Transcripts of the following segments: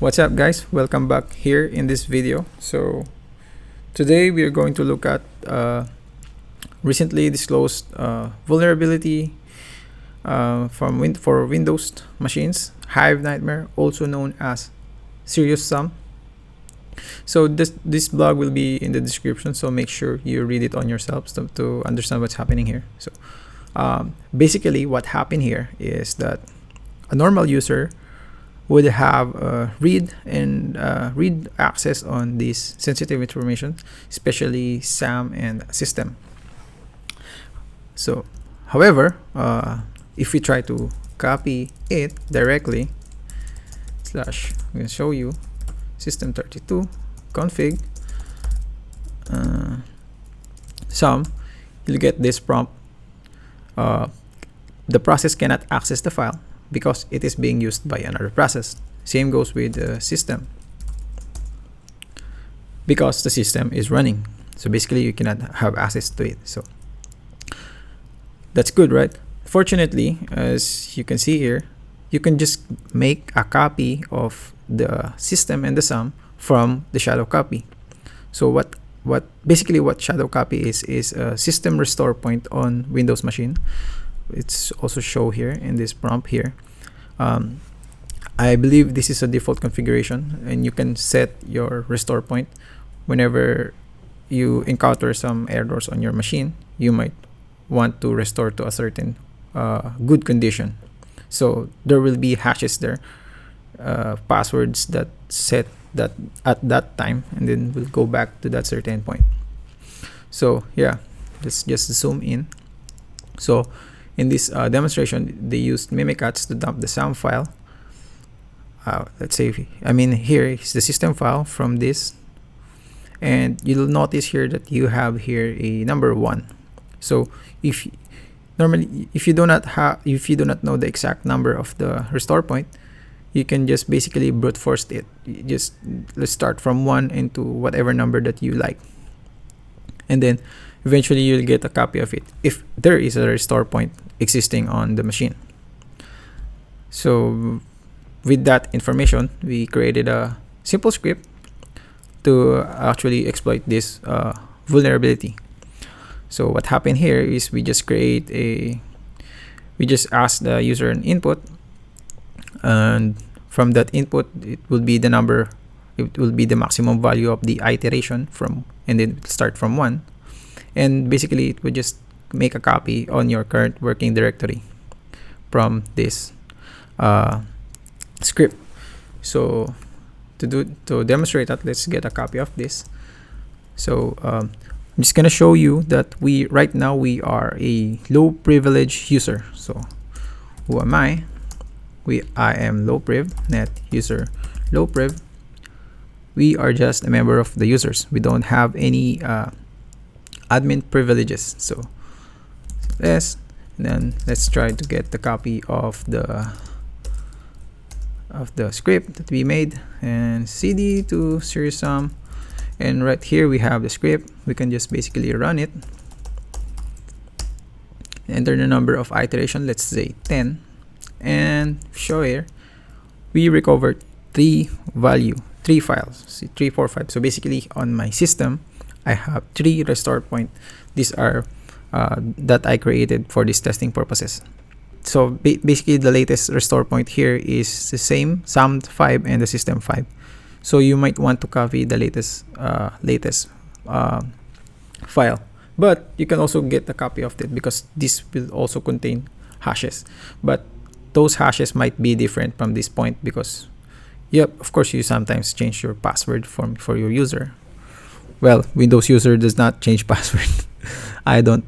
What's up, guys? Welcome back here in this video. So today we are going to look at recently disclosed vulnerability for Windows machines, HiveNightmare, also known as SeriousSam. So this blog will be in the description, so make sure you read it on yourselves to understand what's happening here. So basically what happened here is that a normal user would have read access on this sensitive information, especially SAM and system. So however, if we try to copy it directly, I'm going to show you system32 config SAM, you'll get this prompt. The process cannot access the file because it is being used by another process. Same goes with the system, because the system is running. So basically you cannot have access to it. So that's good, right? Fortunately, as you can see here, you can just make a copy of the system and the SAM from the shadow copy. So what shadow copy is a system restore point on Windows machine. It's also show here in this prompt here. I believe this is a default configuration, and you can set your restore point whenever you encounter some errors on your machine. You might want to restore to a certain good condition. So there will be hashes there, passwords that set that at that time, and then we'll go back to that certain point. So yeah, let's just zoom in. So in this demonstration, they used Mimikatz to dump the SAM file. Let's say, here is the system file from this, and you'll notice here that you have here a number 1. So if you do not know the exact number of the restore point, you can just basically brute force it. Let's start from 1 into whatever number that you like, and then eventually you'll get a copy of it if there is a restore point existing on the machine. So with that information, we created a simple script to actually exploit this vulnerability. So what happened here is we just ask the user an input, and from that input it will be the maximum value of the iteration and then start from 1. And basically it would just make a copy on your current working directory from this script. So to demonstrate that, let's get a copy of this. So I'm just gonna show you that right now we are a low privilege user. So who am I? I am low priv, net user low priv. We are just a member of the users. We don't have any admin privileges. So this, and then let's try to get the copy of the script that we made, and cd to SeriousSam, and right here we have the script. We can just basically run it, enter the number of iteration, let's say 10, and show here we recovered 3 files. See, 3, 4, 5. So basically on my system I have 3 restore point. These are that I created for these testing purposes. So basically the latest restore point here is the same SAM 5 and the system 5. So you might want to copy the latest file, but you can also get a copy of it because this will also contain hashes, but those hashes might be different from this point because of course you sometimes change your password for your user. Well, Windows user does not change password. I don't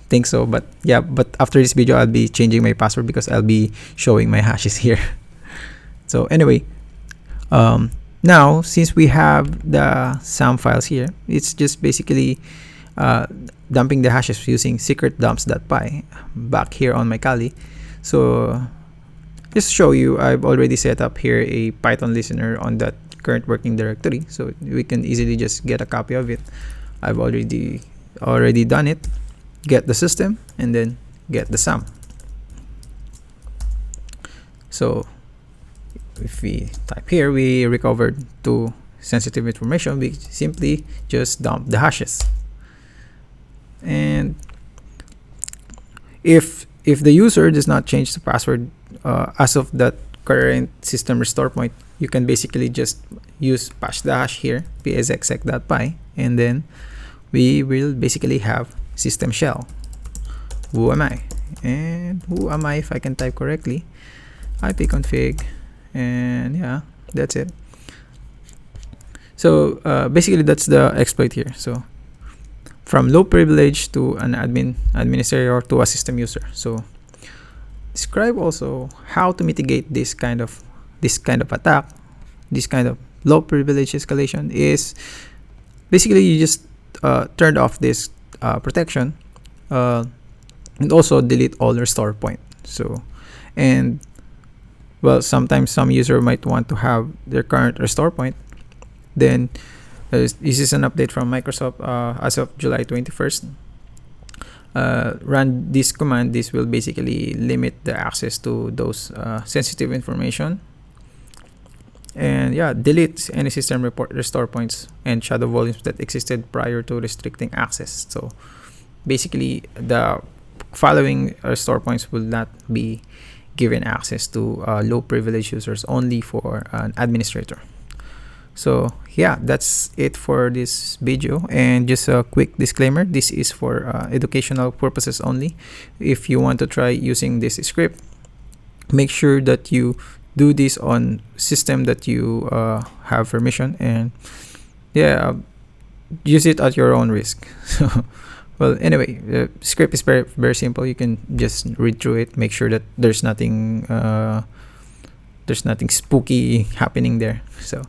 think so, but yeah, but after this video I'll be changing my password because I'll be showing my hashes here. So anyway, now since we have the SAM files here, it's just basically dumping the hashes using secret-dumps.py back here on my Kali. So just show you, I've already set up here a Python listener on that current working directory, so we can easily just get a copy of it. I've already done it. Get the system and then get the SAM. So if we type here, we recovered two sensitive information, we simply just dump the hashes. And if the user does not change the password as of that current system restore point, you can basically just use pass dash here, psexec.py, and then we will basically have system shell. Who am I? And who am I, if I can type correctly, ipconfig, and yeah, that's it. So basically that's the exploit here. So from low privilege to an administrator to a system user. So describe also how to mitigate this kind of attack. This kind of low privilege escalation is basically you just turned off this protection, and also delete all restore point. So, and well, sometimes some user might want to have their current restore point. Then this is an update from Microsoft as of July 21st. Run this command. This will basically limit the access to those sensitive information. And yeah, delete any system report restore points and shadow volumes that existed prior to restricting access. So basically the following restore points will not be given access to low privilege users, only for an administrator. So yeah, that's it for this video. And just a quick disclaimer, this is for educational purposes only. If you want to try using this script, make sure that you do this on system that you have permission, and yeah, use it at your own risk. So well, anyway, the script is very simple. You can just read through it, make sure that there's nothing spooky happening there. So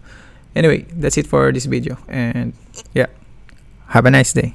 anyway, that's it for this video, and yeah, have a nice day.